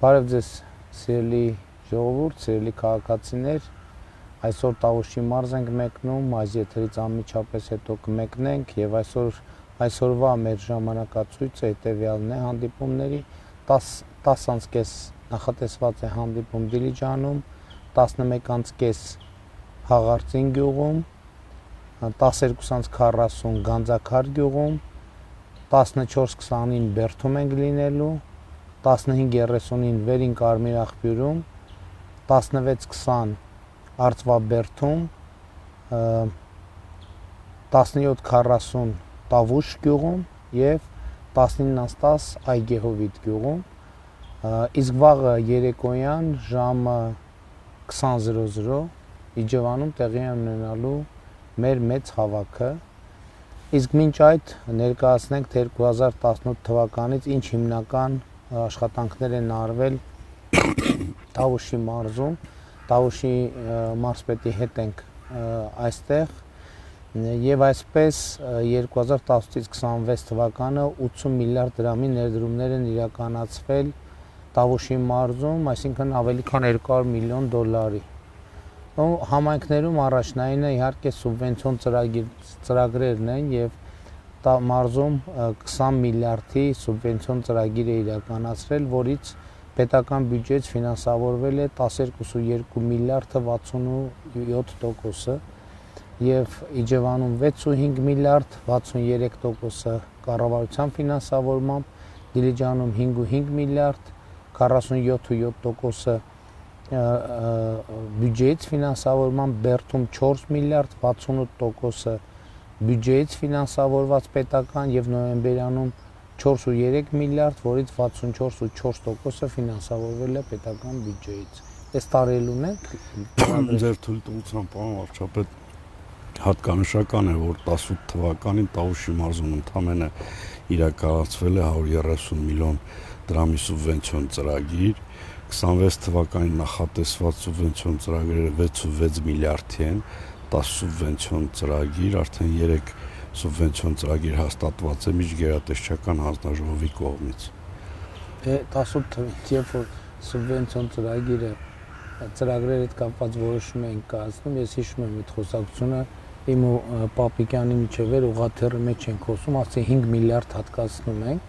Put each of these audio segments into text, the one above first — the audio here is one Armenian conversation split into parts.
Բարև ձեզ սիրելի ժողովուրդ, սիրելի քաղաքացիներ, այսօր Տավուշի մարզ ենք մեկնում, այս եթերից անմիջապես հետո կմեկնենք եւ այսօրվա մեր ժամանակացույցը հետեւյալն է հանդիպումների 10:30 նախատեսված է հանդիպում Դիլիջանում, 11:30 Հաղարծին գյուղում, 12:40 Գանձաքար գյուղում, 14:20-ին Բերդում ենք լինելու, 15:30-ին Վերին Կարմիր աղբյուրում, 16:20 Արծվաբերդում, 17:40 Տավուշ գյուղում եւ 19:10 Այգեհովիտ գյուղում, իսկ վաղը երեկոյան ժամը 20:00 Իջևանում տեղի է ունենալու մեր մեծ հավաքը, իսկ մինչ այդ ներկայացնենք թե 2018 թվականից ինչ հիմնական աշխատանքներ են արվել Տավուշի մարզում, Տավուշի մարզպետի հետ ենք այստեղ եւ այսպես 2018-26 թվականը 80 միլիարդ դրամի ներդրումներ են իրականացվել Տավուշի մարզում, այսինքն ավելի քան 200 միլիոն դոլարի։ Համայնքներում առաջնայինը իհարկե սուբվենցիոն ծրագրերն են եւ մարզում 20 միլիարդի սուբվենցիոն ծրագիր է իրականացրել, որից պետական բյուջեից ֆինանսավորվել է 12.2 միլիարդը 67%-ը եւ Իջևանում 6.5 միլիարդ 63%-ը կառավարության ֆինանսավորմամբ, Դիլիջանում 5.5 միլիարդ 47.7%-ը բյուջեից ֆինանսավորմամբ, Բերդում 4 միլիարդ 68%-ը բյուջեից ֆինանսավորված պետական եւ նոյեմբերյանում 4.3 միլիարդ, որից 64.4%-ը ֆինանսավորվել է պետական բյուջեից։ Այս տարելուն է ձեր թույլտվությամբ, պարոն վարչապետ, հատկանշական է, որ 18 թվականին Տավուշի մարզում ընդամենը իրականացվել է 130 միլիոն դրամի սուբվենցիոն ծրագիր, 26 թվականին նախատեսված սուբվենցիոն ծրագրերը 6.6 միլիարդի են, 10 սուբվենցիոն ծրագիր, արդեն 3 սուբվենցիոն ծրագիր հաստատված է միջգերատեսչական հանձնաժողովի կողմից։ 18 թվականին, երբ որ սուբվենցիոն ծրագրերի հետ կապված որոշում էին կայացնում, ես հիշում եմ այդ խոսակցությունը իմ ու Պապիկյանի միջև էր, ուղղաթիռի մեջ ենք խոսում, ասի 5 միլիարդ հատկացնում ենք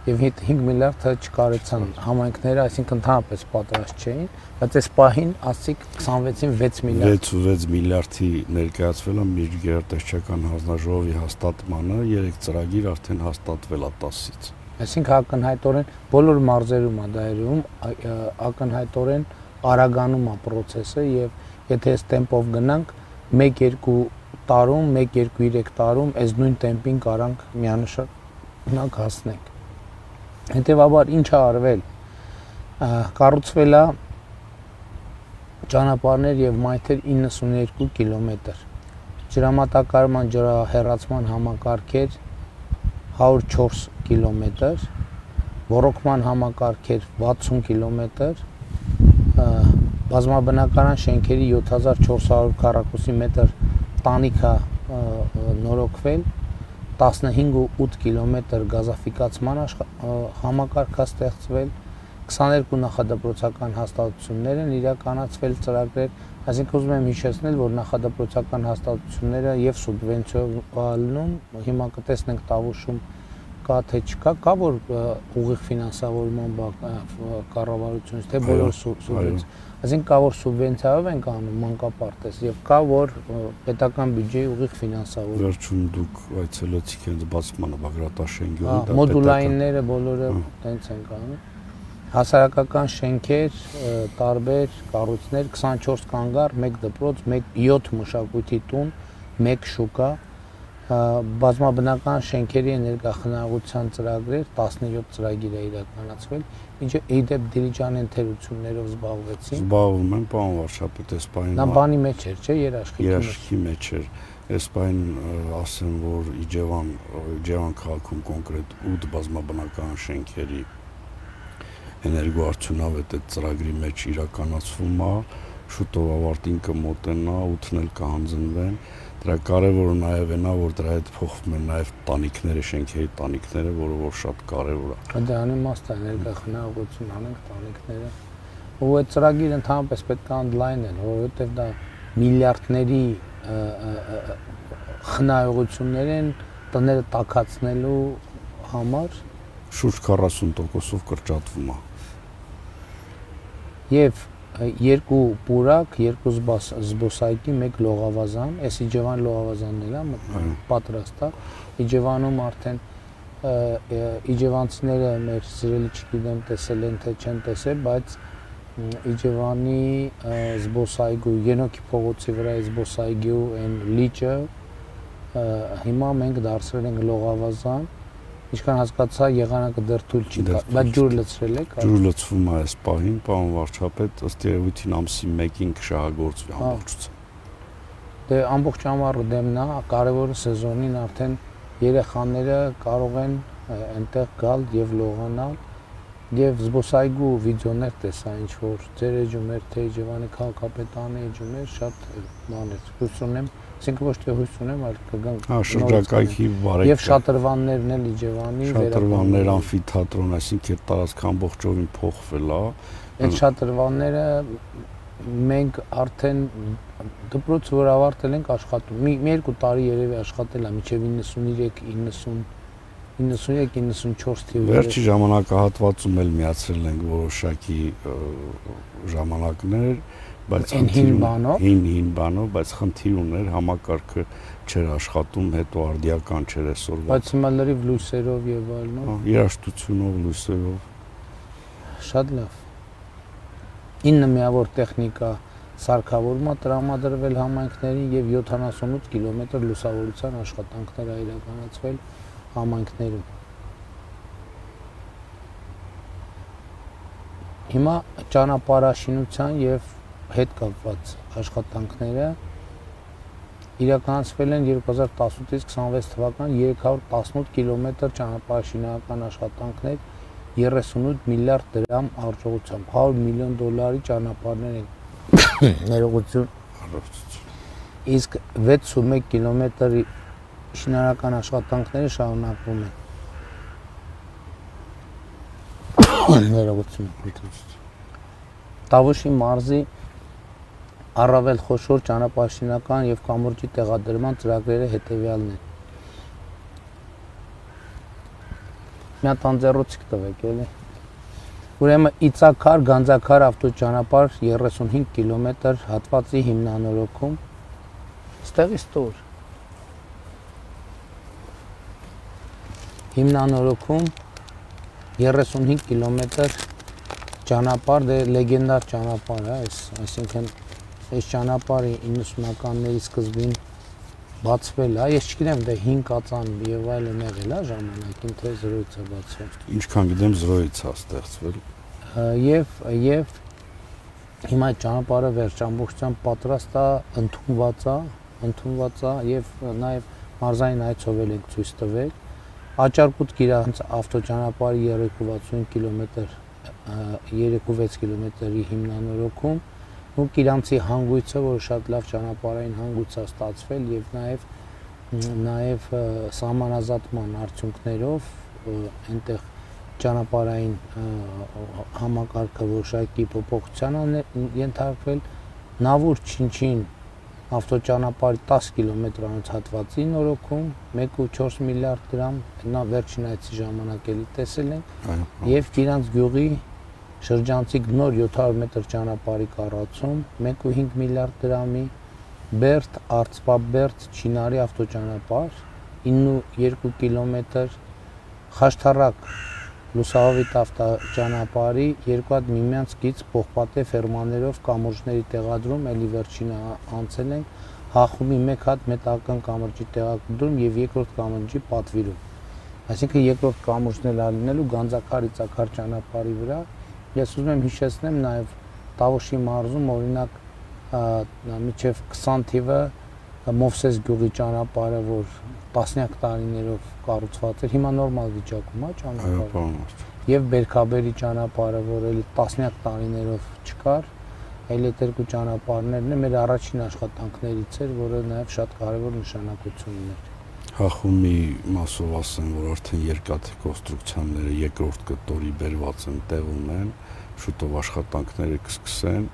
եւ 5 միլիարդը չկարեցան համայնքները, այսինքն ընդհանրապես պատրաստ չէին, բայց այս պահին ասիկ 26-ին 6 միլիարդ 6.6 միլիարդի ներկայացվել է միջգերատեսչական հանձնաժողովի հաստատմանը, 3 ծրագիր արդեն հաստատվել է 10-ից։ Այսինքն ակնհայտորեն բոլոր մարզերում է դա երևում, ակնհայտորեն արագանում է process-ը եւ եթե այս տեմպով գնանք 1-2 տարում, 1-2-3 տարում այս նույն տեմպին կարանք միանշանակ հասնենք։ Հետևաբար ինչ է արվել, կառուցվել է ճանապարհներ եւ մայթեր 92 կիլոմետր, ջրամատակարարման ջրահեռացման համակարգեր 104 կիլոմետր, ոռոգման համակարգեր 60 կիլոմետր, բազմաբնակարան շենքերի 7400 քառակուսի մետր տանիքա նորոգվել, 15.8 կիլոմետր գազաֆիկացման համակարգ ստեղծվել, 22 նախադպրոցական հաստատություններ են իրականացվել ծրագրեր, այսինքն ուզում եմ հիշեցնել, որ նախադպրոցական հաստատությունները եւ սուբվենցիոնալնում, հիմա կտեսնենք Տավուշում կա թե չկա, կա որ ուղիղ ֆինանսավորման կառավարությունից, թե բոլոր սուբվենցիա, այսինքն կա որ սուբվենցիայով են անում մանկապարտեզ եւ կա որ պետական բյուջեի ուղիղ ֆինանսավորում։ Վերջում դուք այցելեցիք հենց բացմանը Բագրատաշեն գյուղի, մոդուլայինները բոլորը տենց են անում։ Հասարակական շենքեր, տարբեր կառույցներ, 24 կանգառ, 1 դպրոց, 7 մշակույթի տուն, 1 շուկա, բազմաբնական շենքերի էներգախնայողության ծրագրեր 17 ծրագիր է իրականացվել, ինչը իդեպ Դիլիջանի ընթերություններով զբաղվեցին։ Զբաղվում են, պարոն վարչապետ, այս պահին։ Նա բանի մեջ էր, չէ, երաշխիքի մեջ էր։ Այս պահին ասեմ, որ Իջևան քաղաքում կոնկրետ 8 բազմաբնական շենքերի էներգոարդյունավետ այդ ծրագրի մեջ իրականացվում է, շուտով ավարտին կմոտենա, 8-ն էլ կհանձնվեն։ Դրա կարևորը նաև այնա, որ դրա հետ փոխվում են նաև տանիքները, շենքերի տանիքները, որը որ շատ կարևոր է։ Դրանի մասն է ներկա խնայողություն անենք տանիքները։ Ու այդ ծրագիրը ընդհանրապես պետք է ընդլայնել, որովհետև դա միլիարդների խնայողություններ են տները տաքացնելու համար Շուրջ 40%-ով կրճատվում է։ Եվ երկու պուրակ, երկու զբոսայգի, մեկ լողավազան, այս Իջևան լողավազանն է պատրաստ է։ Իջևանում արդեն իջևանցիները մեր սիրելի չգիտեմ տեսել են թե չեն տեսել, բայց Իջևանի զբոսայգու Ենոքի փողոցի վրա զբոսայգու այն լիճը հիմա մենք դարձրել ենք լողավազան։ Ինչքան հասկացա, եղանակը դեռ թույլ չի տա, բայց ջուր լցրել եք։ Ջուր լցվում է այս պահին, պարոն վարչապետ, ըստ երևույթին ամսի 1-ին կշահագործվի ամբողջությամբ։ Դե ամբողջ ամառը դեմն է, կարևորը սեզոնին արդեն երեխաները կարող են այնտեղ գալ եւ լողանալ եւ զբոսայգու վիդեոներ տեսա ինչ որ ձեր էջում էր թե Իջևանի քաղաքապետարանի էջում էր շատ մանր հույս ունեմ, այսինքն ոչ թե հույս ունեմ, այլ կգանք շրջակայքի բարեկամ եւ շատրվաններն էլ Իջևանի շատրվաններ, ամֆիթատրոն, այսինքն այդ տարածքը ամբողջովին փոխվել է։ Այդ շատրվանները մենք արդեն դպրոցը որ ավարտել ենք աշխատում մի երկու տարի երևի աշխատել է մինչեւ 93-94 թիվերը։ Վերջի ժամանակահատվածում էլ միացրել ենք որոշակի ժամանակներ, բայց հին բանով, բայց խնդիր ուներ, համակարգը չէր աշխատում, հետո արդիական չէր այսօրվա։ Բայց հիմա լրիվ լույսերով եւ այլն։ Երաժշտությունով, լույսերով։ Շատ լավ։ 9 միավոր տեխնիկա սարքավորումա տրամադրվել համայնքներին եւ 78 կիլոմետր լուսավորության աշխատանքներ իրականացվել համայնքներում։ Հիմա ճանապարհաշինության եւ հետ կապված աշխատանքները իրականացվել են 2018-ից 26 թվական 318 կիլոմետր ճանապարհաշինական աշխատանքներ 38 միլիարդ դրամ արժողությամբ 100 միլիոն դոլարի ճանապարհներ են ներողություն իսկ 61 կիլոմետրի շինարարական աշխատանքները շարունակվում են ներողություն Տավուշի մարզի առավել խոշոր ճանապարհաշինական եւ կամուրջի տեղադրման ծրագրերը հետեւյալն են Մի հատ անձեռոցիկ տվեք էլի Ուրեմն Իցակար Գանձակար ավտոճանապարհ 35 կիլոմետր հատվածի հիմնանորոգում Ստեղից տոր Հիմնանորոգում 35 կիլոմետր ճանապարհ, դե լեգենդար ճանապարհ է, այսինքն այս ճանապարհը 90-ականների սկզբին բացվել է, ես չգիտեմ դե 5 կածան եւ այլն եղել է ժամանակին, թե զրոյից է բացվել։ Ինչքան գիտեմ զրոյից է ստեղծվել։ Եվ հիմա այդ ճանապարհը վերջ ամբողջությամբ պատրաստ է, ընդունված է եւ նաեւ մարզային այցովել ենք ցույց տվել։ Աճարկուտ Գիրանց ավտոճանապարհի 360 կիլոմետր 3-6 կիլոմետրի հիմնանորոգում ու Գիրանցի հանգույցը, որը շատ լավ ճանապարհային հանգույց է ստացվել եւ նաեւ սահմանազատման արդյունքներով այնտեղ ճանապարհային համակարգը որոշակի փոփոխության ենթարկվել Նավուր Չինչին ավտոճանապարհի 10 կիլոմետր անց հատվածի նորոգում 1.4 միլիարդ դրամ նա վերջին այցի ժամանակ էլի տեսել ենք եւ Գիրանց գյուղի շրջանցիկ նոր 700 մետր ճանապարհի կառուցում 1.5 միլիարդ դրամի Բերդ Արծպաբերդ Չինարի ավտոճանապարհ 9.2 կիլոմետր Խաշթարակ Լուսահովիտ ավտոճանապարհի երկու հատ միմյանց գից փոխպատե ֆերմաներով կամուրջների տեղադրում էլի վերջինը անցել են Հախումի 1 հատ մետաղական կամրջի տեղադրում եւ երկրորդ կամրջի պատվիրում այսինքն երկրորդ կամուրջն էլ լինելու Գանձակար Իցակար ճանապարհի վրա ես ուզում եմ հիշեցնեմ նաեւ Տավուշի մարզում օրինակ միջև 20 թիվը Մովսես գյուղի ճանապարհը որ տասնյակ տարիներով կառուցված էր հիմա նորմալ վիճակում է ճանապարհը եւ Բերքաբերի ճանապարհը որ էլի տասնյակ տարիներով չկար Այլ այդ երկու ճանապարհներն է մեր առաջին աշխատանքներից էր, որը նաև շատ կարևոր նշանակություն ուներ։ Հախումի մասով ասեմ, որ արդեն երկաթի կոնստրուկցիաները երկրորդ կտորի բերված են, տեղում են, շուտով աշխատանքները կսկսեն։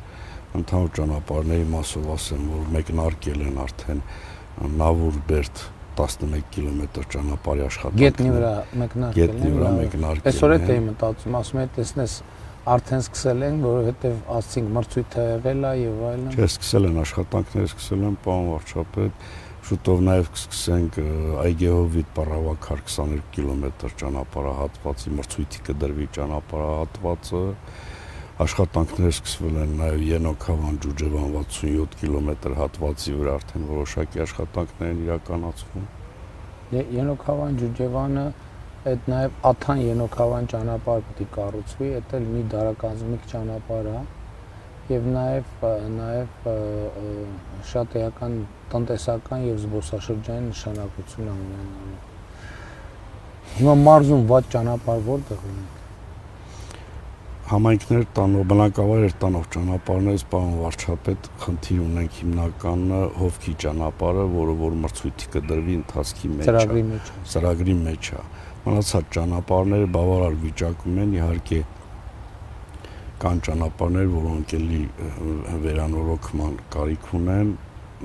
Ընդհանուր ճանապարհների մասով ասեմ, որ մեկնարկել են արդեն Նավուր-Բերդ 11 կիլոմետր ճանապարհի աշխատանքները։ Գետնի վրա մեկնարկել են։ Գետնի վրա մեկնարկել են։ Այսօր էլ էի մտածում, ասում եմ, տեսնես արդեն սկսել են, որովհետև ասցինք մրցույթը եղել է եւ այլն։ Չէ, սկսել են աշխատանքները, սկսել են, պարոն վարչապետ, շուտով նաև կսկսենք Այգեհովիտ Պառավաքար 22 կիլոմետր ճանապարհահատվածի մրցույթի կդրվի ճանապարհահատվածը, աշխատանքները սկսվել են նաև Ենոքավան Ջուջևան 67 կիլոմետր հատվածի վրա արդեն որոշակի աշխատանքներ են իրականացվում։ Ենոքավան Ջուջևանը այդ նաև Աթան Ենոքավան ճանապարհ պետք է կառուցվի, դա էլ մի դարակազմիկ ճանապարհ է եւ նաև շատ էական տնտեսական եւ զբոսաշրջային նշանակություն ունենալու։ Հիմա մարզում ված ճանապարհ որտեղ ունենք։ Համայնքներ տանող, բնակավայր տանող ճանապարհներից, պարոն վարչապետ, խնդիր ունենք հիմնականը Հովքի ճանապարհը, որը որ մրցույթի կդրվի ընթացքի մեջ է, ծրագրի մեջ է։ Մնացած ճանապարհները բավարար վիճակում են, իհարկե կան ճանապարհներ, որոնք էլի վերանորոգման կարիք ունեն,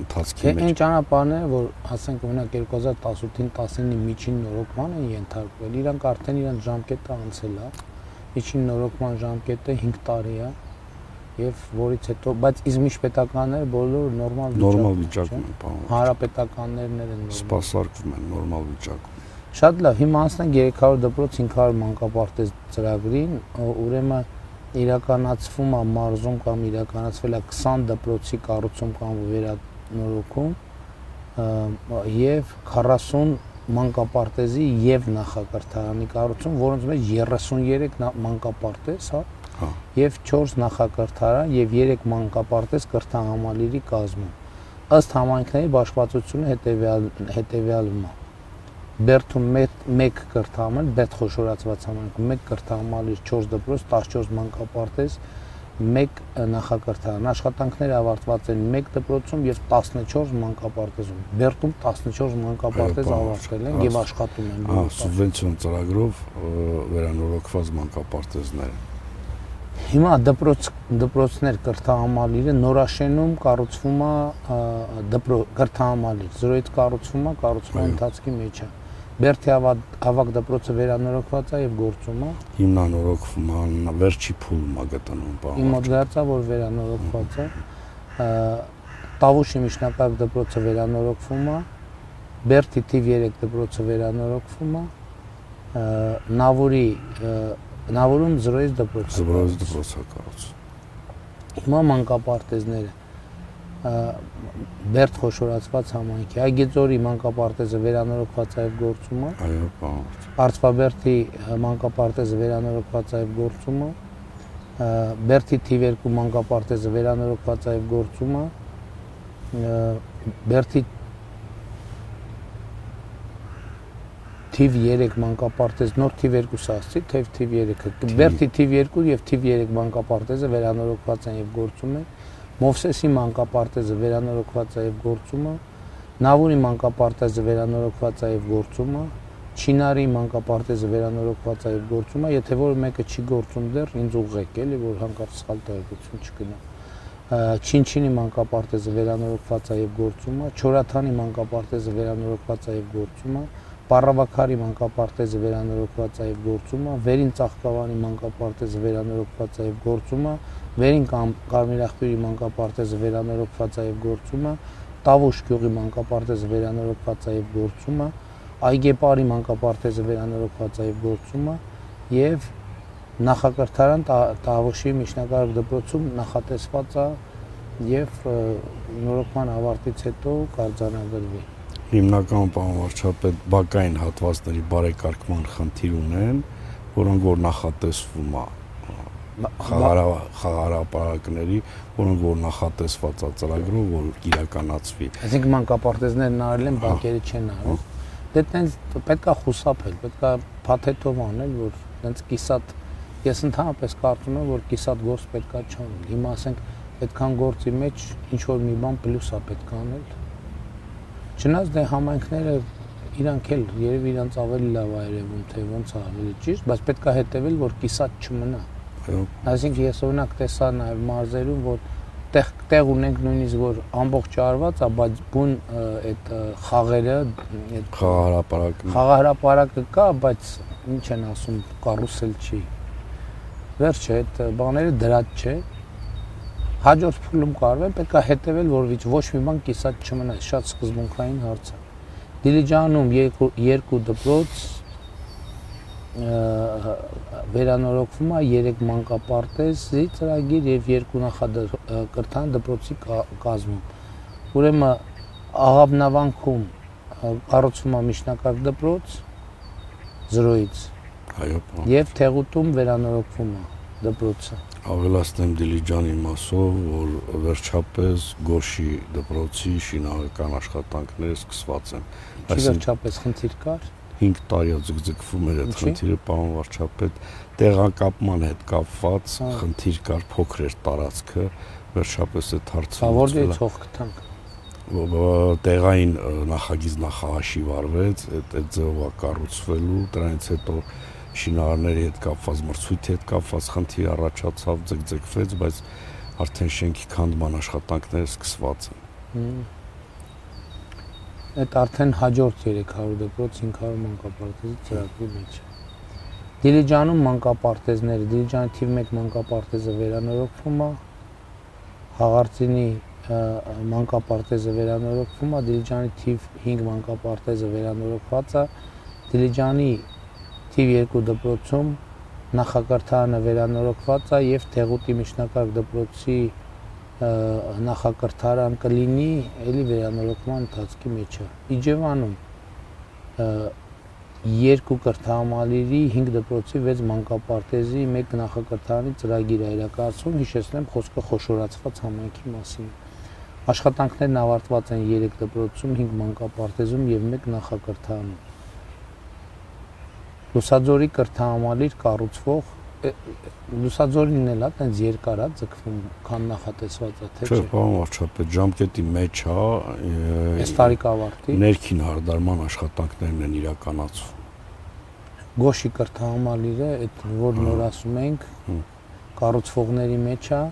ընթացքի մեջ։ Այն ճանապարհները, որ ասենք օրինակ 2018-ին 19-ի միջին նորոգման են ենթարկվել, իրանք արդեն իրենց ժամկետը անցել է։ Միջին նորոգման ժամկետը 5 տարի է եւ որից հետո, բայց իսկ միջպետականները բոլոր նորմալ վիճակում են, պարոն։ Հանրապետականներն են նորմալ։ Սպասարկվում են նորմալ վիճակում։ Շատ լավ, հիմա անցնենք 300 դպրոց 500 մանկապարտեզ ծրագրին, ուրեմն իրականացվում է մարզում կամ իրականացվել է 20 դպրոցի կառուցում կամ վերանորոգում եւ 40 մանկապարտեզի եւ նախակրթարանի կառուցում, որոնց մեջ 33 մանկապարտեզ, հա, եւ 4 նախակրթարան եւ 3 մանկապարտեզ կրթահամալիրի կազմում։ Ըստ համայնքների բաշխվածությունը հետեւյալն է։ Բերդում 1 կրթահամալիր, Բերդ խոշորացված համայնքում 1 կրթահամալիր, 4 դպրոց, 14 մանկապարտեզ, 1 նախակրթարան։ Աշխատանքները ավարտված են 1 դպրոցում եւ 14 մանկապարտեզում։ Բերդում 14 մանկապարտեզ ավարտել են եւ աշխատում են։ Սուբվենցիոն ծրագրով վերանորոգված մանկապարտեզները։ Հիմա դպրոցներ կրթահամալիրը Նորաշենում կառուցվում է կրթահամալիր, 0-ից կառուցվում է ընթացքի մեջ է։ Բերդի ավագ դպրոցը վերանորոգված է եւ գործում է։ Հիմնանորոգվում է, վերջի փուլում է գտնվում, պարոն։ Իմ մոտ գացա, որ վերանորոգված է։ Տավուշի միջնակարգ դպրոցը վերանորոգվում է։ Բերդի թիվ 3 դպրոցը վերանորոգվում է։ Նավուրում 0-ից դպրոց։ 0-ից դպրոց է կառուցվում։ Հիմա մանկապարտեզները Բերդ խոշորացված համայնքի Այգեձորի մանկապարտեզը վերանորոգված է եւ գործում է։ Այո, պարոն։ Արծվաբերդի մանկապարտեզը վերանորոգված է եւ գործում է։ Բերդի թիվ 2 մանկապարտեզը վերանորոգված է եւ գործում է։ Բերդի թիվ 3 մանկապարտեզ, նոր թիվ 2-ը ասացի, թիվ 3-ը։ Բերդի թիվ 2 եւ թիվ 3 մանկապարտեզը վերանորոգված են եւ գործում են։ Մովսեսի մանկապարտեզը վերանորոգված է եւ գործում է։ Նավուրի մանկապարտեզը վերանորոգված է եւ գործում է։ Չինարի մանկապարտեզը վերանորոգված է եւ գործում է։ Եթե որ մեկը չի գործում դեռ, ինձ ուղղեք, էլի, որ հանկարծ սխալ տեղեկություն չգնա։ Չինչինի մանկապարտեզը վերանորոգված է եւ գործում է։ Չորաթանի մանկապարտեզը վերանորոգված է եւ գործում է։ Պառավաքարի մանկապարտեզը վերանորոգված է եւ գործում է։ Վերին Ծաղկավանի մանկապարտեզը վերանորոգված է եւ գործում է։ Վերին Կարմիրախտյուրի մանկապարտեզը վերանորոգված է եւ գործում է։ Տավուշ գյուղի մանկապարտեզը վերանորոգված է եւ գործում է։ Այգեպարի մանկապարտեզը վերանորոգված է եւ գործում է եւ նախակրթարան Տավուշի միջնակարգ դպրոցում նախատեսված է եւ նորոգման ավարտից հետո կարձանագրվի։ Հիմնական պարոն վարչապետ բակային հատվածների բարեկարգման խնդիր ունեն, որոնք որ նախատեսվում է խաղահարապարակների, որոնք որ նախատեսված է ծրագրով, որ իրականացվի։ Այսինքն մանկապարտեզներն արել են, բանկերը չեն արել։ Դե տենց պետքա խուսափել, պետքա փաթեթով անել, որ տենց կիսատ, ես ընդհանրապես կարծում եմ, որ կիսատ գործ պետքա չանել։ Հիմա ասենք այդքան գործի մեջ ինչ որ մի բան պլյուս է պետք անել։ Չնայած դե համայնքները իրանք էլ երևի իրանց ավելի լավ է երևում, թե ոնց է ավելի ճիշտ, բայց պետք է հետևել, որ կիսատ չմնա։ Այսինքն ես օրինակ տեսա նաև մարզերում, որ տեղ ունենք նույնիսկ որ ամբողջ արված է, բայց բուն այդ խաղերը, այդ խաղահրապարակը կա, բայց ինչ են ասում, կարուսել չի։ Վերջը այդ բաները դրած չէ։ Հաջորդ փուլում կարվեն, պետք է հետևել, որ ոչ մի բան կիսատ չմնա, շատ սկզբունքային հարց է։ Դիլիջանում երկու դպրոց վերանորոգվում է 3 մանկապարտեզի ծրագիր եւ 2 նախակրթական դպրոցի կազմում։ Ուրեմն Աղավնավանքում կառուցվում է միջնակարգ դպրոց 0-ից։ Այո, եւ Թեղուտում վերանորոգվում է դպրոցը։ Ավելացնեմ Դիլիջանի մասով, որ վերջապես Գոշի դպրոցի շինարարական աշխատանքները սկսված են։ Չի վերջապես խնդիր կար։ 5 տարի է ձգձգվում էր այդ խնդիրը, պարոն վարչապետ, տեղակապման հետ կապված խնդիր կար, փոքր էր տարածքը, վերջապես այդ հարցը որտեղից հող գտանք։ Տեղային նախագիծ նախահաշիվ արվեց, այդ ձևով է կառուցվելու, դրանից հետո շինարարների հետ կապված, մրցույթի հետ կապված խնդիր առաջացավ, ձգձգվեց, բայց արդեն շենքի քանդման աշխատանքները սկսված են։ Այդ արդեն հաջորդ 300 դպրոց 500 մանկապարտեզի ծրագրի մեջ է։ Դիլիջանում մանկապարտեզները, Դիլիջանի թիվ 1 մանկապարտեզը վերանորոգվում է, Հաղարծինի մանկապարտեզը վերանորոգվում է, Դիլիջանի թիվ 5 մանկապարտեզը վերանորոգված է, Դիլիջանի թիվ 2 դպրոցում նախակրթարանը վերանորոգված է եւ Թեղուտի միջնակարգ դպրոցի նախակրթարան կլինի էլի վերանորոգման ընթացքի մեջ է։ Իջևանում 2 կրթահամալիրի 5 դպրոցի 6 մանկապարտեզի 1 նախակրթարանի ծրագիր է իրականացվում, հիշեցնեմ խոսքը խոշորացված համայնքի մասին։ Աշխատանքներն ավարտված են 3 դպրոցում, 5 մանկապարտեզում եւ 1 նախակրթարանում։ Լուսաձորի կրթահամալիր կառուցվող Լուսաձորին էլ է, տենց երկար է ձգվում, քան նախատեսված է, թե չէ։ Չէ, պարոն վարչապետ, ժամկետի մեջ է, այս տարիքավարտի ներքին հարդարման աշխատանքներն են իրականացվում։ Գոշի կրթահամալիրը, այդ որ նոր ասում ենք, կառուցվողների մեջ է,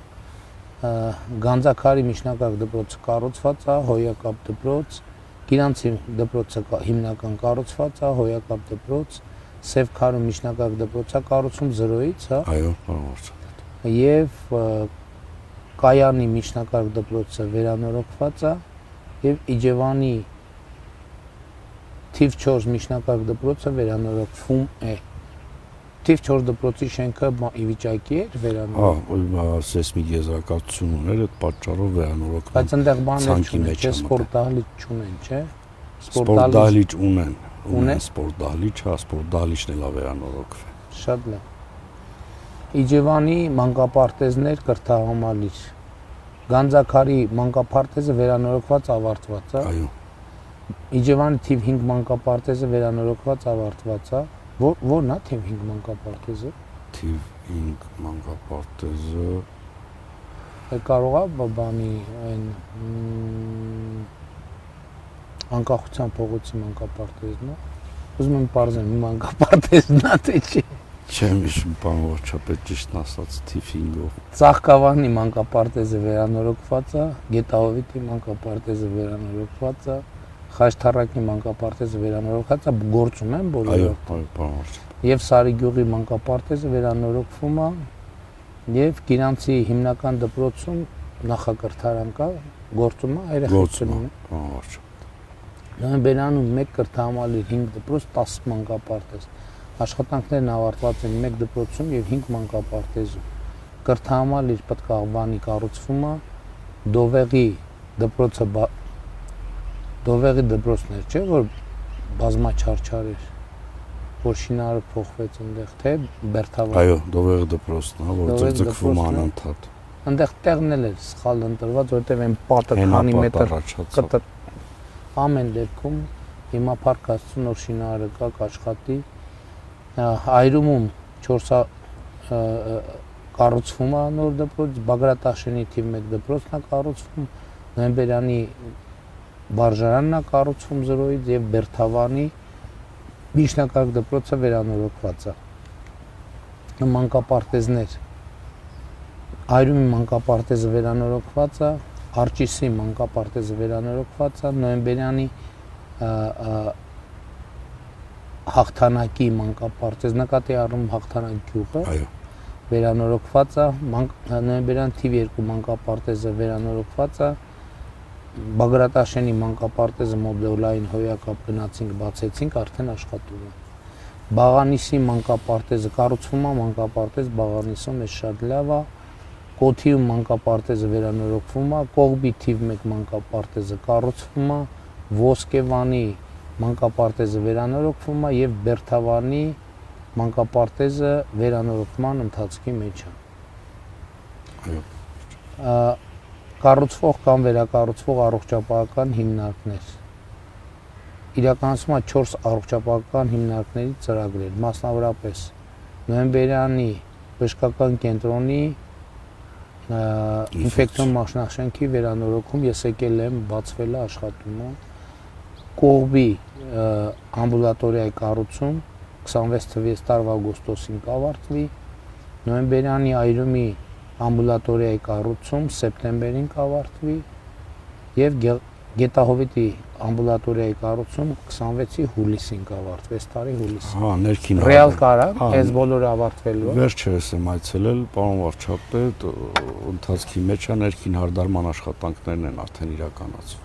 Գանձակարի միջնակարգ դպրոցը կառուցված է, Հոյակապ դպրոց, Գիրանցի դպրոցը հիմնական կառուցված է, Հոյակապ դպրոց, Սևքարում միջնակարգ դպրոցը կառուցում 0-ից, հա։ Այո, պարոն վարչապետ։ Եվ Կայանի միջնակարգ դպրոցը վերանորոգված է եւ Իջևանի թիվ 4 միջնակարգ դպրոցը վերանորոգվում է։ Թիվ 4 դպրոցի շենքը ի վիճակի է վերանորոգվում։ Հա, սեյսմիկ եզրակացություն ուներ, այդ պատճառով վերանորոգվում։ Բայց այնտեղ բաներ չունեն, չէ, սպորտ դահլիճ չունեն, չէ։ Սպորտ դահլիճ ունեն։ Ունեն սպորտ դահլիճ, հա, սպորտ դահլիճն էլ է վերանորոգվել։ Շատ լավ։ Իջևանի մանկապարտեզներ կրթահամալիր։ Գանձակարի մանկապարտեզը վերանորոգված ավարտված է։ Այո։ Իջևանի թիվ 5 մանկապարտեզը վերանորոգված ավարտված է։ Որն է թիվ 5 մանկապարտեզը։ Թիվ 5 մանկապարտեզը կարող է բանի այն Անկախության փողոցի մանկապարտեզն է։ Ուզում եմ պարզեմ մանկապարտեզն է թե չէ։ Չեմ հիշում, պարոն վարչապետ, ճիշտն ասած թիվ 5-ով։ Ծաղկավանի մանկապարտեզը վերանորոգված է, Գետահովիտի մանկապարտեզը վերանորոգված է, Խաչթառակի մանկապարտեզը վերանորոգված է, գործում են բոլորը։ Այո, պարոն վարչապետ։ Եվ Սարիգյուղի մանկապարտեզը վերանորոգվում է, եւ Գիրանցի հիմնական դպրոցում նախակրթարան կա, գործում է, երեխաություն ունի։ Պարոն վարչապետ։ Նոյեմբերանում 1 կրթահամալիր 5 դպրոց 10 մանկապարտեզ։ Աշխատանքներն ավարտված են 1 դպրոցում եւ 5 մանկապարտեզում։ Կրթահամալիր Պտկաղբանի կառուցվում է, Դովեղի դպրոցներ, չէ, որ բազմաչարչար էր, որ շինարարը փոխվեց այնտեղ, թե Բերթավան։ Այո, Դովեղի դպրոցն է, որ ձգձգվում է անընդհատ։ Այնտեղ տեղն էլ էր սխալ ընտրված, որտեղ այն պատը քանի մետր ամեն դեպքում հիմա Փառք Աստծո նոր շինարարը կա, կաշխատի։ Այրումում 4 կառուցվում է նոր դպրոց, Բագրատաշենի թիվ 1 դպրոցն է կառուցվում, Նոյեմբերյանի Բարժարանն է կառուցվում 0-ից եւ Բերթավանի միջնակարգ դպրոցը վերանորոգված է։ Մանկապարտեզներ Այրումի մանկապարտեզը վերանորոգված է, Արջիսի մանկապարտեզը վերանորոգված է, Նոյեմբերյանի Հաղթանակի մանկապարտեզ նկատի առնում Հաղթանակ գյուղը վերանորոգված է, Նոյեմբերյան թիվ 2 մանկապարտեզը վերանորոգված է, Բագրատաշենի մանկապարտեզը մոդուլային հոյակապ գնացինք, բացեցինք, արդեն աշխատում է։ Բաղանիսի մանկապարտեզը կառուցվում է, մանկապարտեզ Բաղանիսում է շատ լավ է, Կոթիում մանկապարտեզը վերանորոգվում է, Կողբի թիվ 1 մանկապարտեզը կառուցվում է, Ոսկեվանի մանկապարտեզը վերանորոգվում է եւ Բերթավանի մանկապարտեզը վերանորոգման ընթացքի մեջ է։ Կառուցվող կամ վերակառուցվող առողջապահական հիմնարկներ։ Իրականացվում է 4 առողջապահական հիմնարկների ծրագրեր, մասնավորապես Նոյեմբերյանի բժշկական կենտրոնի ինֆեկցիոն մասնաշենքի վերանորոգում, ես եկել եմ, բացվել է, աշխատում է։ Կողբի ամբուլատորիայի կառուցում 26 թվականի տարվա օգոստոսին կավարտվի, Նոյեմբերյանի Այրումի ամբուլատորիայի կառուցում սեպտեմբերին կավարտվի եւ Գետահովիտի ամբուլատորիայի կառուցում 26-ի հուլիսին կավարտվի, այս տարի հուլիսին։ Հա, ներքին ռեալ կարակ, այս բոլորը ավարտվելու է։ Վերջերս եմ այցելել, պարոն վարչապետ, ընթացքի մեջ է ներքին հարդարման աշխատանքներն են արդեն իրականացվում։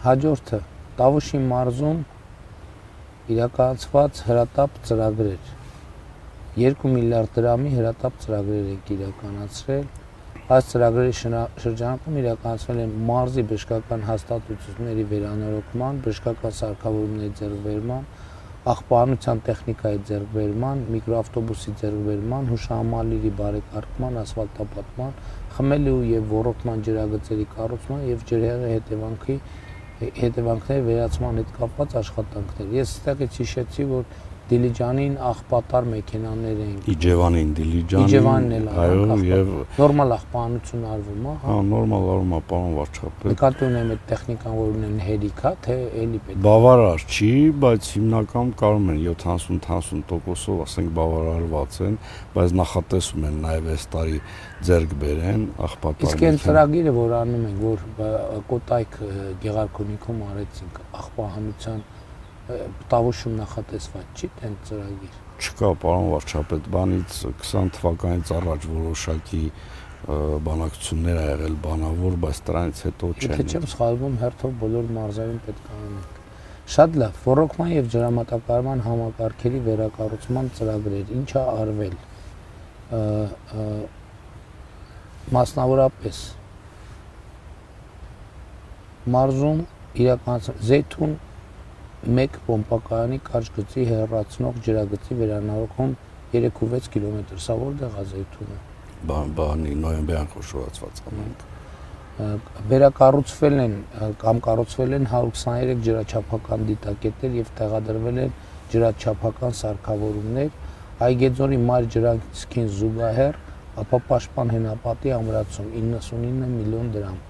Հաջորդը Տավուշի մարզում իրականացված հրատապ ծրագրեր 2 միլիարդ դրամի հրատապ ծրագրեր եք իրականացրել։ Այս ծրագրերի շրջանակում իրականացվել են մարզի բժշկական հաստատությունների վերանորոգման, բժշկական սարքավորումների ձեռքբերման, աղբանության տեխնիկայի ձեռքբերման, միկրոավտոբուսի ձեռքբերման, հուշահամալիրի բարեկարգման, ասֆալտապատման, խմելու եւ ոռոգման ջրագծերի կառուցման եւ ջրհեղեղի հետևանքների վերացման հետ կապված աշխատանքներ։ Ես այստեղից հիշեցի, որ Դիլիջանին աղբատար մեքենաներ էին։ Իջևանին, Իջևանն էլ այո, եւ նորմալ աղբանություն արվում է, հա, նորմալ արվում է, պարոն վարչապետ։ Նկատի ունեմ այդ տեխնիկան, որ ունեն հերիք, հա, թե էլի պետք է։ Բավարար չի, բայց հիմնական կարում են 70-80%-ով, ասենք, բավարարված են, բայց նախատեսում են նաեւ այս տարի ձեռք բերեն աղբատար։ Իսկ այն ծրագիրը, որ անում ենք, որ Կոտայք Գեղարքունիքում արեցինք աղբահանության Տավուշում նախատեսված չի այն ծրագիր։ Չկա, պարոն վարչապետ, բանից 20 թվականից առաջ որոշակի բանակցություններ ա եղել բանավոր, բայց դրանից հետո չեն։ Եթե չեմ սխալվում, հերթով բոլոր մարզերում պետք է անենք։ Շատ լավ, ոռոգման եւ ջրամատակարարման համակարգերի վերակառուցման ծրագրեր, ինչ է արվել։ Մասնավորապես մարզում իրականացան Զեյթուն 1 պոմպակայանի կարճ գծի հեռացնող ջրագծի վերանորոգում 3.6 կիլոմետր, սա որտեղ է Զեյթունը։ Բանի նոյեմբերյան խոշորացված ամենք։ Վերակառուցվել են կամ կառուցվել են 123 ջրաչափական դիտակետեր եւ տեղադրվել են ջրաչափական սարքավորումներ, Այգեձորի մայր ջրանցքին զուգահեռ ապապաշտպան հենապատի ամրացում 99 միլիոն դրամ։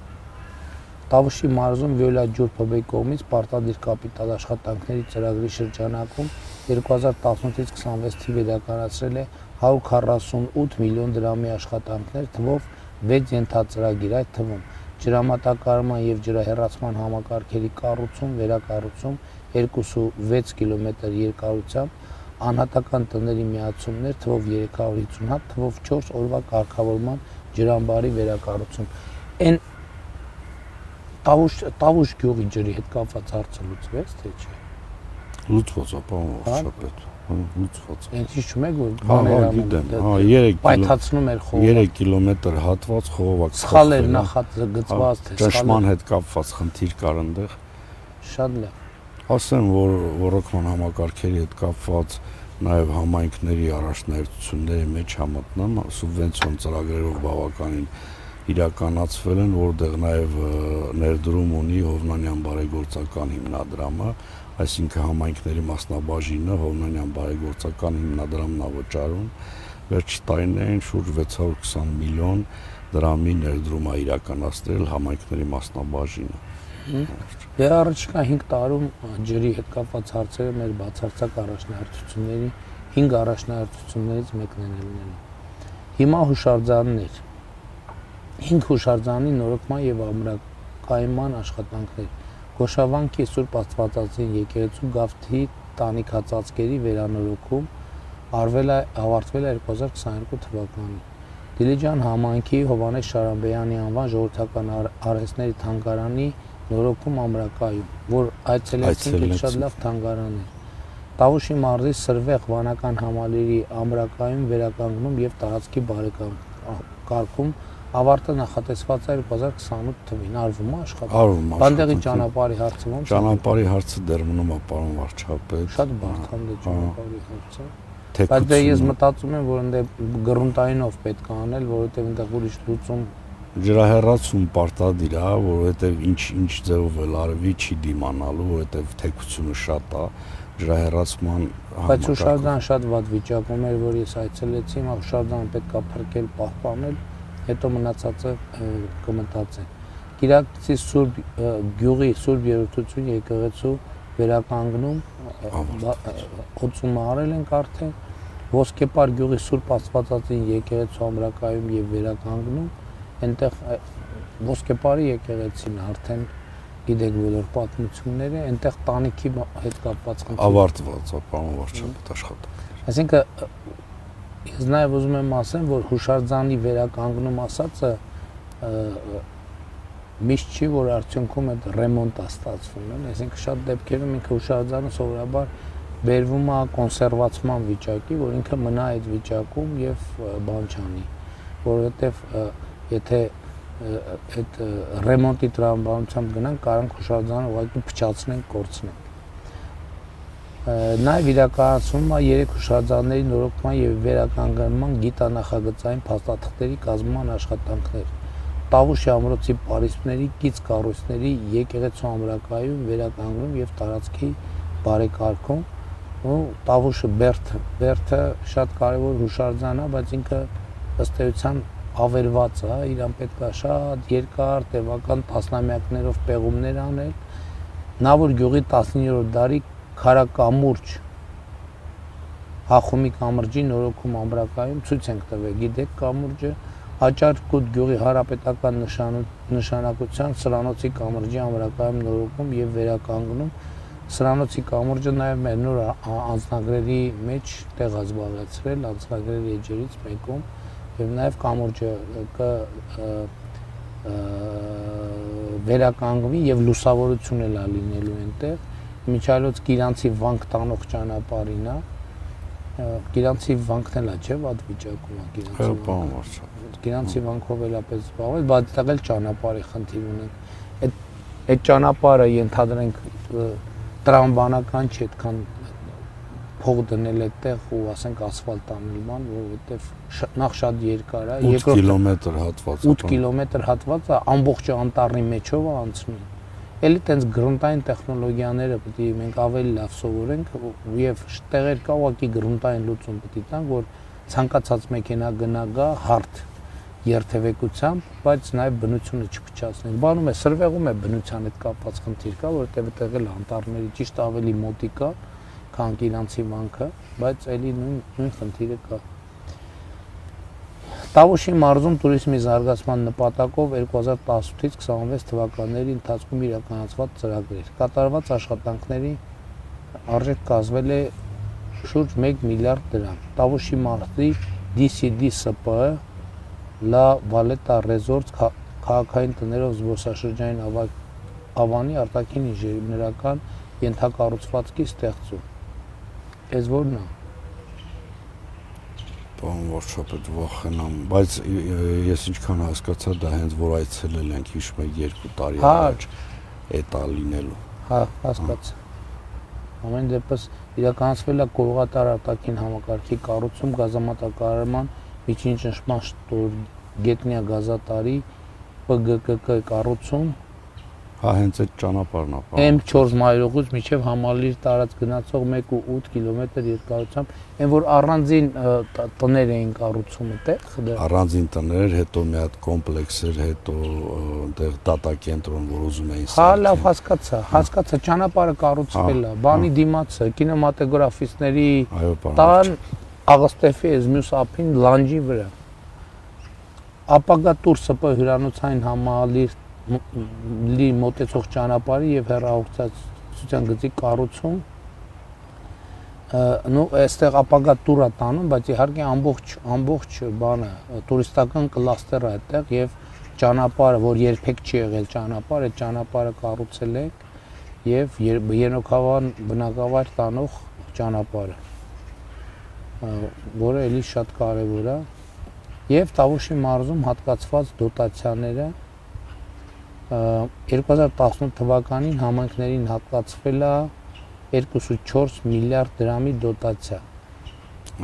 Տավուշի մարզում Վիոլա ջուր ՓԲ-ի կողմից պարտադիր կապիտալ աշխատանքների ծրագրի շրջանակում 2018-ից 26 թիվ իրականացրել է 148 միլիոն դրամի աշխատանքներ, թվով 6 ենթածրագիր, այդ թվում ջրամատակարարման եւ ջրահեռացման համակարգերի կառուցում, վերակառուցում 2.6 կիլոմետր երկարությամբ, անհատական տների միացումներ, թվով 350 հատ, թվով 4 օրվա կարգավորման ջրամբարի վերակառուցում։ Այն Տավուշ գյուղի ջրի հետ կապված հարցը լուծվեց, թե չէ։ Լուծված է, պարոն վարչապետ, լուծված է։ Ինձ հիշում եք, որ բաներ անում, պայթացնում էր խողովակ։ 3 կիլոմետր հատված խողովակ սխալ էր նախագծված, թե ճշման հետ կապված խնդիր կար այնտեղ։ Շատ լավ։ Ասեմ, որ ոռոգման համակարգերի հետ կապված նաև համայնքների առաջնահերթությունների մեջ համատնամ, սուբվենցիոն ծրագրերով բավականին իրականացվել են, որտեղ նաև ներդրում ունի Հովնանյան բարեգործական հիմնադրամը, այսինքն համայնքների մասնաբաժինը Հովնանյան բարեգործական հիմնադրամն է վճարում, վերջի տարիներին շուրջ 620 միլիոն դրամի ներդրում է իրականացրել համայնքների մասնաբաժինը։ Դե առաջիկա 5 տարում ջրի հետ կապված հարցերը մեր բացարձակ առաջնահերթությունների 5 առաջնահերթություններից մեկն է լինելու։ Հիմա հուշարձաններ 5 հուշարձանի նորոգման եւ ամրակայման աշխատանքներ, Գոշավանքի Սուրբ Աստվածածին եկեղեցու Գավթի տանիքածածկերի վերանորոգում ավարտվել է 2022 թվականին։ Դիլիջան համայնքի Հովհաննես Շարամբեյանի անվան ժողովրդական արհեստների թանգարանի նորոգում ամրակայում, որ այցելեցինք շատ լավ թանգարան է։ Տավուշի մարզի Սրվեղ վանական համալիրի ամրակայում վերականգնում եւ տարածքի բարեկարգում ավարտը նախատեսված է 2028 թվականին, արվում է աշխատանքը։ Բանդեղի ճանապարհի հարցը ո՞նց է։ Ճանապարհի հարցը դեռ մնում է, պարոն վարչապետ։ Շատ բարդ է ճանապարհի հարցը։ Բայց դե ես մտածում եմ, որ այնտեղ գրունտայինով պետք է անել, որովհետեւ այնտեղ ուրիշ լուծում ջրահեռացում պարտադիր է, որովհետեւ ինչ ձևով էլ արվի չի դիմանալու, որովհետեւ թեքությունը շատ է, ջրահեռացման Բայց հուշարձանը շատ վատ վիճակում էր, որ ես այցելեցի, հուշարձանը պետք է փրկել, պահպանել, հետո մնացածը կմտածեն։ Կիրակցի Սուրբ գյուղի Սուրբ Երրորդություն եկեղեցու վերականգնում օծումը արել ենք արդեն, Ոսկեպար գյուղի Սուրբ Աստվածածին եկեղեցու ամրակայում եւ վերականգնում, այնտեղ Ոսկեպարի եկեղեցին արդեն գիտեք բոլոր պատմությունները, այնտեղ տանիքի հետ կապված խնդիր ավարտված է, պարոն վարչապետ, աշխատանքը։ Այսինքն ես նաեւ ուզում եմ ասեմ, որ հուշարձանի վերականգնում ասածը միշտ չի, որ արդյունքում այդ ռեմոնտ է ստացվում, այսինքն շատ դեպքերում ինքը հուշարձանը սովորաբար բերվում է կոնսերվացման վիճակի, որ ինքը մնա այդ վիճակում եւ բան չանի, որովհետեւ եթե այդ ռեմոնտի տրամաբանությամբ գնանք, կարող հուշարձանը ուղղակի փչացնենք, կորցնենք։ Նաեւ իրականացվում է 3 հուշարձանների նորոգման եւ վերականգնման գիտանախագծային փաստաթղթերի կազմման աշխատանքներ։ Տավուշի ամրոցի պարիսպների, գիծ կառույցների եկեղեցու ամրակայում վերականգնում եւ տարածքի բարեկարգում, ու Տավուշը Բերդը շատ կարեւոր հուշարձան է, բայց ինքը ըստ էության ավերված է, իրան պետք է շատ երկար տևական տասնամյակներով պեղումներ անել։ Նավոր գյուղի 19-րդ դարի քարակամուրջ Հախոմի կամրջի նորոգում ամրակայում ցույց ենք տվել, գիտեք կամուրջը Աճարկուտ գյուղի հարապետական նշանակության Սրանոցի կամրջի ամրակայում նորոգում եւ վերականգնում, Սրանոցի կամուրջը նաեւ մեր նոր անձնագրերի մեջ տեղ է զբաղեցրել, անձնագրերի էջերից մեկում եւ նաեւ կամուրջը վերականգնվի եւ լուսավորություն էլ լինելու այնտեղ։ Միջայլոց Գիրանցի վանք տանող ճանապարհին է, Գիրանցի վանքն էլ է, չէ՞, վատ վիճակում է Գիրանցի վանքը։ Գիրանցի վանքով էլ ապես զբաղվել, բայց այդտեղ էլ ճանապարհի խնդիր ունենք։ Այդ ճանապարհը ենթադրենք տրամաբանական չի, այդքան փող դնել այդտեղ ու ասենք ասֆալտ անելման, որովհետև նախ շատ երկար է, 8 կիլոմետր հատված է։ 8 կիլոմետր հատվածը ամբողջ անտառի մեջով է անցնում։ Էլի տենց գրունտային տեխնոլոգիաները պետք է մենք ավելի լավ սովորենք եւ տեղեր կա ուղղակի գրունտային լուծում պետք է տանք, որ ցանկացած մեքենա գնա գա հարթ երթևեկությամբ, բայց նաեւ բնությունը չփչացնենք։ Բանում է Սրվեղում է բնության հետ կապված խնդիր կա, որտեղ այդտեղ էլ անտառների ճիշտ ավելի մոտիկ է, քան Գիրանցի վանքը, բայց էլի նույն խնդիրը կա։ Տավուշի մարզում туриզմի զարգացման նպատակով 2018-ից 26 թվականների ընթացքում իրականացված ծրագրեր։ Կատարված աշխատանքների արժեք կազմել է շուրջ 1 միլիարդ դրամ։ Տավուշի մարզի DCD-ՍՊ Լա Վալետա Ռեզորտ քաղաքային տներով զբոսաշրջային ավանի արտաքին ինժեներական ենթակառուցվածքի ստեղծում։ Էս որն է։ Պարոն վարչապետ, վախենամ, բայց ես ինչքան հասկացա, դա հենց որ այցելել ենք, հիշում եք 2 տարի առաջ էտա լինելու։ Հա, հասկացա։ Ամեն դեպս իրականացվել է Կողատար արտաքին համակարգի կառուցում, գազամատակարարման միջին ճնշման գետնյա գազատարի ՊԳԿԿ կառուցում, Հա հենց այդ ճանապարհն է։ M4 մայրուղուց մինչև Համալիր տարած գնացող 1.8 կիլոմետր երկարությամբ, այն որ առանձին տներ էին կառուցում այդտեղ։ Առանձին տներ, հետո մի հատ կոմպլեքս էր, հետո այնտեղ դատա կենտրոն, որ ուզում էին Հա, լավ հասկացա, ճանապարհը կառուցվել է, բանի դիմացը, կինեմատոգրաֆիստների տան Աղստեֆի Էզմյուս ափին լանջի վրա։ Ապագա տուր ՍՊ հյուրանոցային Համալիր լի մոտեցող ճանապարհի եւ հեռահաղորդակցության գծի կառուցում նո այստեղ ապագա տուր է տանում, բայց իհարկե ամբողջ բանը տուրիստական կլաստեր է այդտեղ եւ ճանապարհը, որ երբեք չի եղել ճանապարհ, այդ ճանապարհը կառուցել է եւ Ենոքավան բնակավայր տանող ճանապարհը, որը էլի շատ կարեւոր է եւ Տավուշի մարզում հատկացված դոտացիաները 2018 թվականին համայնքներին հատկացվել է 2.4 միլիարդ դրամի դոտացիա։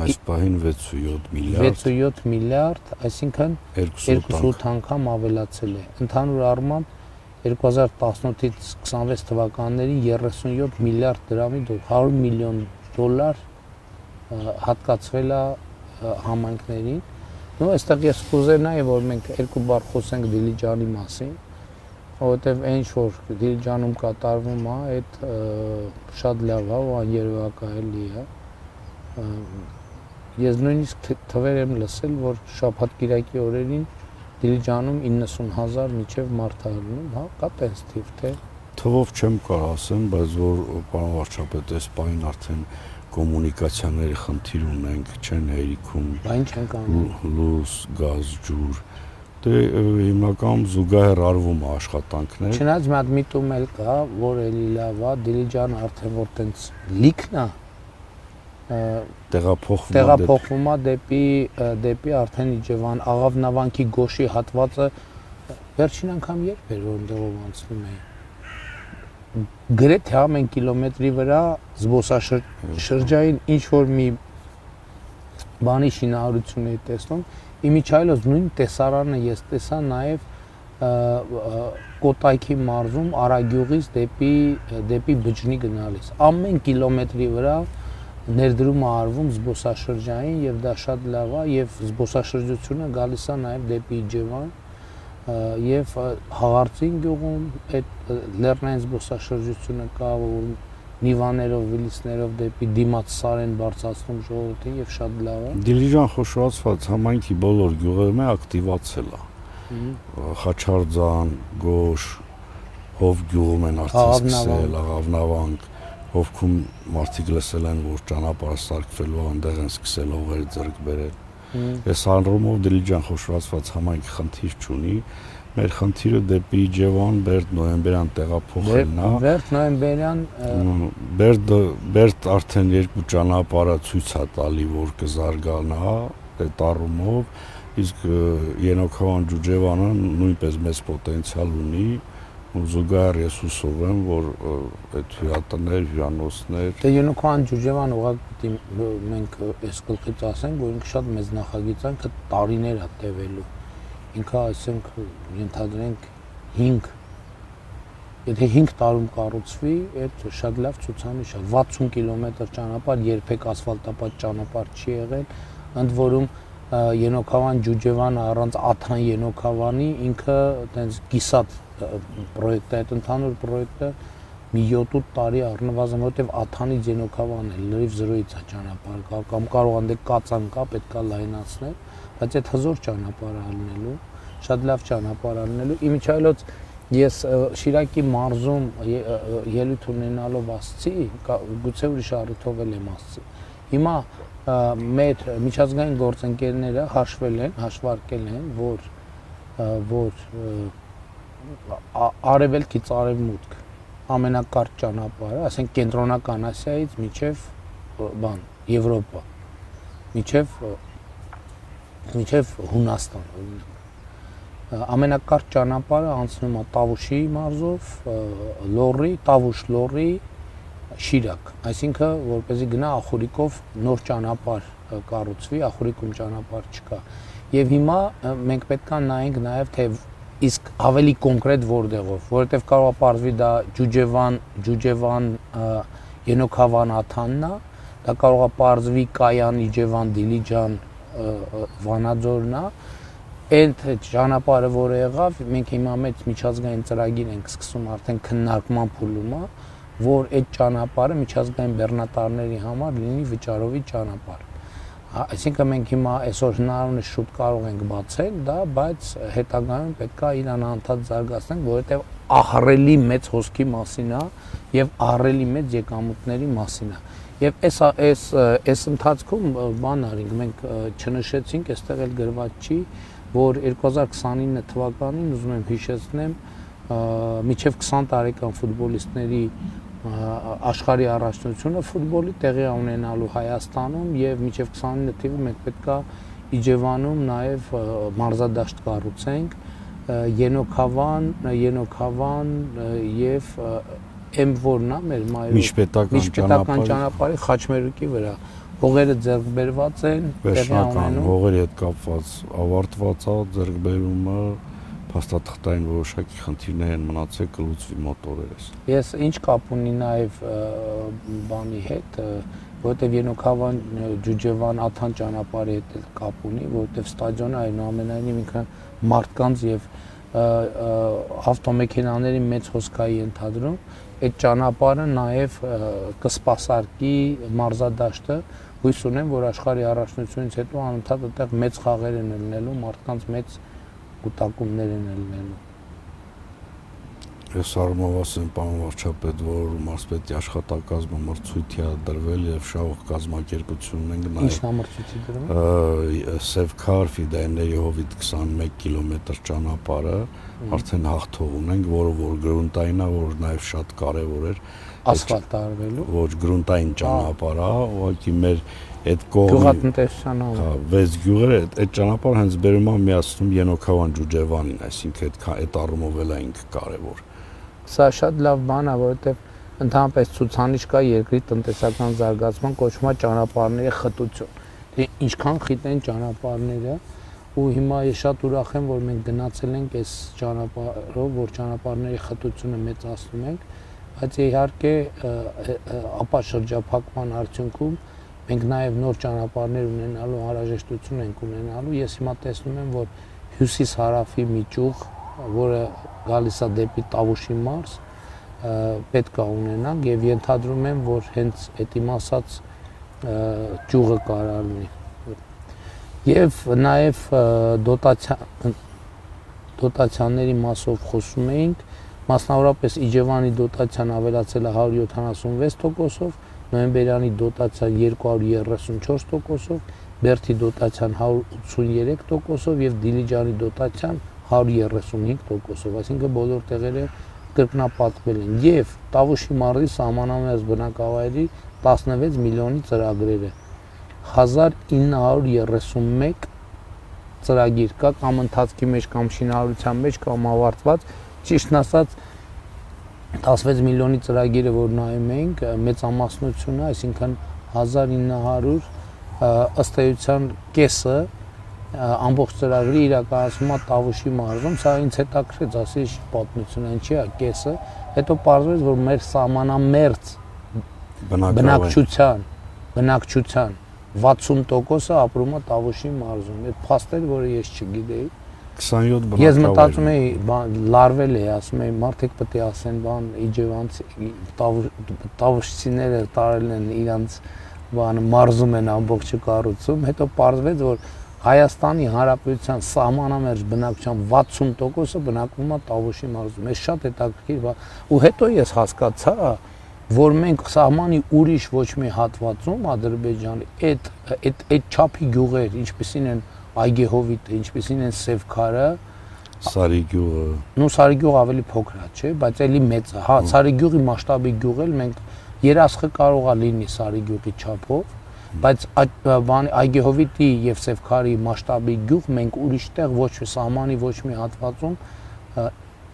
Այս պահին 6.7 միլիարդ։ 6.7 միլիարդ, այսինքն 2.8 անգամ ավելացել է։ Ընդհանուր առմամբ 2018-ից 26 թվականներին 37 միլիարդ դրամի 100 միլիոն դոլար հատկացվել է համայնքներին։ Նո այստեղ ես կուզենայի, որ մենք երկու բառ խոսենք Դիլիջանի մասին, որովհետև այն որ Դիլիջանում կատարվում է, այդ շատ լավ է ու աներևակայելի է։ Ես նույնիսկ թվեր եմ լսել, որ շաբաթ-կիրակի օրերին Դիլիջանում 90,000 մինչև մարդ է լինում, հա, կա տենց թիվ, թե թվով չեմ կարող ասեմ, բայց որ պարոն վարչապետ, այս պահին արդեն կոմունիկացիաների խնդիր ունենք, չեն հերիքում։ Բան չենք անում։ Լույս, գազ, ջուր։ Դե հիմնական զուգահեռ արվում է աշխատանքներ։ Չնայած մի հատ միտում էլ կա, որ էլի լավ է, Դիլիջանը արդեն որ տենց լիքն է, տեղափոխվում է դեպի արդեն Իջևան, Աղավնավանքի Գոշի հատվածը վերջին անգամ երբ էր որ ընդեղով անցնում է։ Գրեթե ամեն կիլոմետրի վրա զբոսաշրջային ինչ որ մի բանի շինարարություն է տեսնում։ Իմիջայլոց նույն տեսարանը ես տեսա նաև Կոտայքի մարզում Արագյուղից դեպի Բջնի գնալիս։ Ամեն կիլոմետրի վրա ներդրում է արվում զբոսաշրջային եւ դա շատ լավ է եւ զբոսաշրջությունը գալիս է նաև դեպի Իջևան եւ Հաղարծին գյուղում այդ լեռնային զբոսաշրջությունը կա, որ նիվաներով, վիլիսներով դեպի դիմաց Սարեն բարձրացնում ժողովրդին եւ շատ լավ է։ Դիլիջան խոշորացված համայնքի բոլոր գյուղերում է ակտիվացել է։ Խաչարձան, Գոշ, Հով գյուղում են արդեն սկսել, Աղավնավանք, Հովքում մարդիկ լսել են, որ ճանապարհը սարքվելու է, այնտեղ են սկսել հողեր ձեռք բերել։ Այս առումով Դիլիջան խոշորացված համայնքը խնդիր չունի։ Մեր խնդիրը դեպի Իջևան, Բերդ նոյեմբերյան տեղափոխելն է։ Բերդ նոյեմբերյան Բերդ արդեն երկու ճանապարհը ցույց է տալի, որ կզարգանա այդ առումով, իսկ Ենոքավան Ջուջևանը նույնպես մեծ պոտենցիալ ունի, ու զուգահեռ ես հուսով եմ, որ այդ հյուրատներ, հյուրանոցներ։ Դե Ենոքավան Ջուջևան ուղղակի մենք այս գլխից ասենք, որ ինքը շատ մեծ նախագիծ է, տարիներ է տևելու։ Ինքը այսինքն ենթադրենք 5 եթե 5 տարում կառուցվի, այդ շատ լավ ցուցանիշ է։ 60 կիլոմետր ճանապարհ, երբեք ասֆալտապատ ճանապարհ չի եղել, ընդ որում Ենոքավան Ջուջևանը առանց Աթան Ենոքավանի ինքը այտենց կիսատ պրոյեկտ է, այդ ընդհանուր պրոյեկտը մի 7-8 տարի առնվազն, որտեվ Աթանից Ենոքավան է լրիվ զրոյից է ճանապարհ, կամ կարող անդե կածան կա, պետք է լայնացնել, բայց այդ հզոր ճանապարհ է լինելու, շատ լավ ճանապարհ է լինելու։ Իմիջայլոց ես Շիրակի մարզում ելույթ ունենալով ասացի, գուցե ուրիշ առիթով եմ ասացի։ Հիմա մեր միջազգային գործընկերները հաշվարկել են, որ արևելքից արևմուտք ամենակարճ ճանապարհը, ասենք կենտրոնական Ասիայից մինչև Եվրոպա, մինչև Հունաստան։ Ամենակարճ ճանապարհը անցնում է Տավուշի մարզով, Տավուշ-Լոռի, Շիրակ, այսինքն որպեսզի գնա Ախորիկով նոր ճանապարհ կառուցվի, Ախորիկում ճանապարհ չկա։ Եվ հիմա մենք պետք է նայենք նաև թե իսկ ավելի կոնկրետ որտեղով, որովհետև կարող է պարզվի դա Ջուջևան, Ենոքավան Աթանն է, դա կարող է պարզվի Կայան, Իջևան, Դիլիջան, Վանաձորն է, այդ ճանապարհը որը եղավ, մենք հիմա մեծ միջազգային ծրագիր ենք սկսում արդեն քննարկման փուլում է, որ այդ ճանապարհը միջազգային բեռնատարների համար լինի վճարովի ճանապարհ։ Այսինքն մենք հիմա այսօր հնարավորինս շուտ կարող ենք բացել դա, բայց հետագայում պետք է իրան անդադ զարգացնենք, որովհետև ահռելի մեծ հոսքի մասին է եւ ահռելի մեծ եկամուտների մասին է։ Եվ այս ընթացքում բան արինք, մենք չնշեցինք, այստեղ էլ գրված չի, որ 2029 թվականին ուզում եմ հիշեցնեմ միջև 20 տարեկան ֆուտբոլիստների աշխարհի առաջնությունը ֆուտբոլի տեղի ունենալու Հայաստանում եւ մինչեւ 29 թիվը մենք պետքա Իջևանում նաեւ մարզադաշտ կառուցենք Ենոքավան եւ որն է մեր միջպետական ճանապարհի Խաչմերուկի վրա հողերը ձեռք բերված են տեղի ունենում հողերի հետ կապված ավարտված է ձեռքբերումը փաստաթղթային որոշակի խնդիրներ են մնացել կլուծվի մոտորերս։ Ես ինչ կապ ունի նաև բանի հետ, որովհետև Ենոքավան, Ջուջևան, Աթան ճանապարհի հետ կապ ունի, որովհետև ստադիոնը այնուամենայնիվ ինքը մարդկանց եւ ավտոմեքենաների մեծ հոսքայի ընդհանրում, այդ ճանապարհը նաև կսպասարկի մարզադաշտը, հույս ունեմ, որ աշխարհի առաջնությունից հետո անընդհատ այդտեղ մեծ խաղեր են լինելու, մարդկանց մեծ կուտակումներ են լինելու։ Ես առումով ասեմ, պարոն վարչապետ, որ մարզպետի աշխատակազմը մրցույթի է դրվել եւ շահող կազմակերպություն ունենք նաեւ։ Ինչն է մրցույթի դրվել։ Սևքար Ֆիդայների հովիտ 21 կիլոմետր ճանապարհը արդեն հաղթող ունենք, որը որ գրունտային է, որ նաեւ շատ կարեւոր էր։ Ասֆալտ արվելու։ Ոչ, գրունտային ճանապարհ է, ուղղակի մեր այդ կողմի գյուղատնտեսության հա 6 գյուղերը այդ ճանապարհը հենց բերում է միացնում Ենոքավան Ջուջևանին, այսինքն այդ առումով էլ է ինքը կարևոր։ Սա շատ լավ բան է, որովհետև ընդհանրապես ցուցանիշ կա երկրի տնտեսական զարգացման կոչվում է ճանապարհների խտություն։ Դե ինչքան խիտ են ճանապարհները ու հիմա ես շատ ուրախ եմ, որ մենք գնացել ենք այս ճանապարհով, որ ճանապարհների խտությունը մեծացնում ենք, բայց իհարկե ապա շրջափակման արդյունքում մենք նաև նոր ճանապարհներ ունենալու անհրաժեշտություն ենք ունենալու։ Ես հիմա տեսնում եմ, որ հյուսիս-հարավի մի ճյուղ, որը գալիս է դեպի Տավուշի մարզ, պետք է ունենանք եւ ենթադրում եմ, որ հենց այդ իմ ասած ճյուղը կարա լինի։ Եվ նաև դոտացիաների մասով խոսում էինք, մասնավորապես Իջևանի դոտացիան ավելացել է 176%-ով, նոյեմբերյանի դոտացիան 234%-ով, Բերդի դոտացիան 183%-ով եւ Դիլիջանի դոտացիան 135%-ով, այսինքն բոլոր տեղերը կրկնապատկվել են եւ Տավուշի մարզի սահմանամերձ բնակավայրի 16 միլիոնի ծրագրերը 1931 ծրագիր կա կամ ընթացքի մեջ կամ շինարարության մեջ կամ ավարտված, ճիշտն ասած 16 միլիոնի ծրագիրը որ նայում ենք մեծամասնությունը, այսինքն 1900 ըստ էության կեսը ամբողջ ծրագրի իրականացվում է Տավուշի մարզում, սա ինձ հետաքրքրեց, ասի պատմությունը ինչի է կեսը, հետո պարզվեց, որ մեր սահմանամերձ բնակչության 60%-ը ապրում է Տավուշի մարզում։ Այդ փաստեր, որը ես չգիտեի։ 27 բնակավայր։ Ես մտածում էի, լարվել է, ասում էի, մարդիկ պետք է ասեն, բան իջևանցի տավուշցիները տարել են իրանց բան մարզում են ամբողջը կառուցում, հետո պարզվեց, որ Հայաստանի Հանրապետության սահմանամերձ բնակչության 60%-ը բնակվում է Տավուշի մարզում։ Այս շատ հետաքրքիր բան։ Ու հետո ես հասկացա, որ մենք սահմանի ուրիշ ոչ մի հատվածում Ադրբեջանի այդ չափի գյուղեր, ինչպիսին են Այգեհովիտը, ինչպիսին են Սևքարը, Սարիգյուղը։ Նու Սարիգյուղը ավելի փոքր է, չէ, բայց էլի մեծ է։ Հա, Սարիգյուղի մասշտաբի գյուղել մենք երասխը կարող է լինի Սարիգյուղի չափով, բայց Այգեհովիտի եւ Սևքարի մասշտաբի գյուղ մենք ուրիշ տեղ ոչ մի սահմանի ոչ մի հատվածում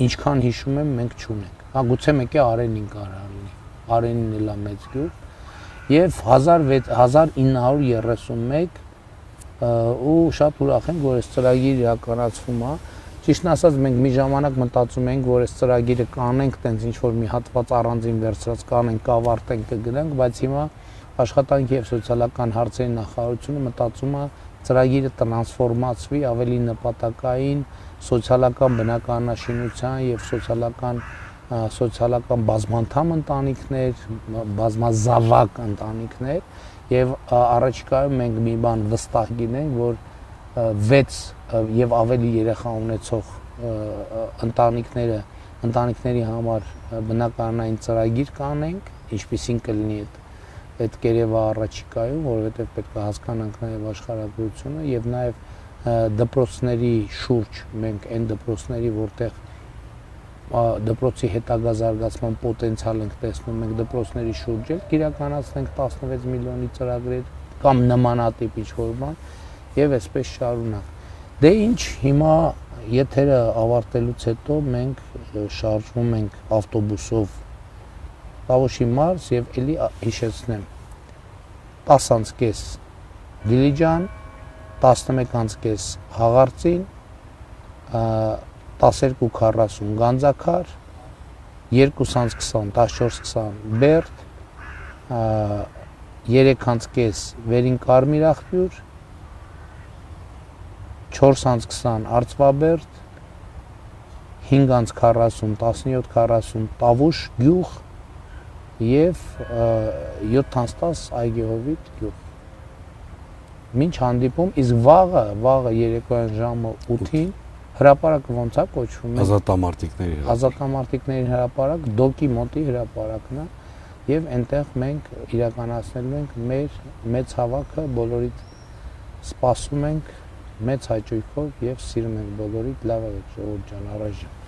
ինչքան հիշում եմ մենք չունենք։ Հա, գուցե մեկը Արենին կարա լինի։ Արենին էլ է մեծ գյուղ։ Եվ 1931 ու շատ ուրախ եմ, որ այս ծրագիրը իրականացվում է Ճիշտն ասած մենք մի ժամանակ մտածում ենք, որ այս ծրագիրը կանենք, տենց ինչ որ մի հատված առանձին վերցրած կանենք, կավարտենք, կգնանք, բայց հիմա աշխատանքի եւ սոցիալական հարցերի նախարարությունը մտածում է ծրագիրը տրանսֆորմացվի ավելի նպատակային սոցիալական բնականաշինության եւ սոցիալական բազմանդամ ընտանիքներ, բազմազավակ ընտանիքներ եւ առաջիկայում մենք մի բան վստահ գինենք, որ 6 եւ ավելի երեխա ունեցող ընտանիքների համար բնականային ծրագիր կանենք, ինչպիսին կլինի այդ կերևը առաջիկայում, որովհետեւ պետք է հասկանանք նաեւ աշխարհագրությունը եւ նաեւ դպրոցների շուրջ մենք այն դպրոցների, որտեղ դպրոցի հետագա զարգացման պոտենցիալ ենք տեսնում, մենք դպրոցների շուրջ էլ իրականացնենք 16 միլիոնի ծրագրեր կամ նմանատիպ ինչ-որ բան եւ այսպես շարունակ։ Դե ինչ, հիմա եթերը ավարտելուց հետո մենք շարժվում ենք ավտոբուսով Տավուշի մարզ եւ էլի հիշեցնեմ 10:30 Դիլիջան, 11:30 Հաղարծին, 12:40 Գանձակար, 2:20 14:20 Բերդ, 3:30 Վերին Կարմիր աղբյուր, 4:20 Արծվաբերդ, 5:40 17:40 Տավուշ գյուղ եւ 7:10 Այգեհովիտ գյուղ։ Մինչ հանդիպում, իսկ վաղը երեկոյան ժամը 8-ին հրապարակը ոնց է կոչվում։ Ազատամարտիկների հրապարակ, Դոկի մոտի հրապարակն է եւ այնտեղ մենք իրականացնելու ենք մեր մեծ հավաքը, բոլորիդ սպասում ենք մեծ հաճույքով եւ սիրում ենք բոլորիդ, լավ եք ժողովուրդ ջան, առայժմ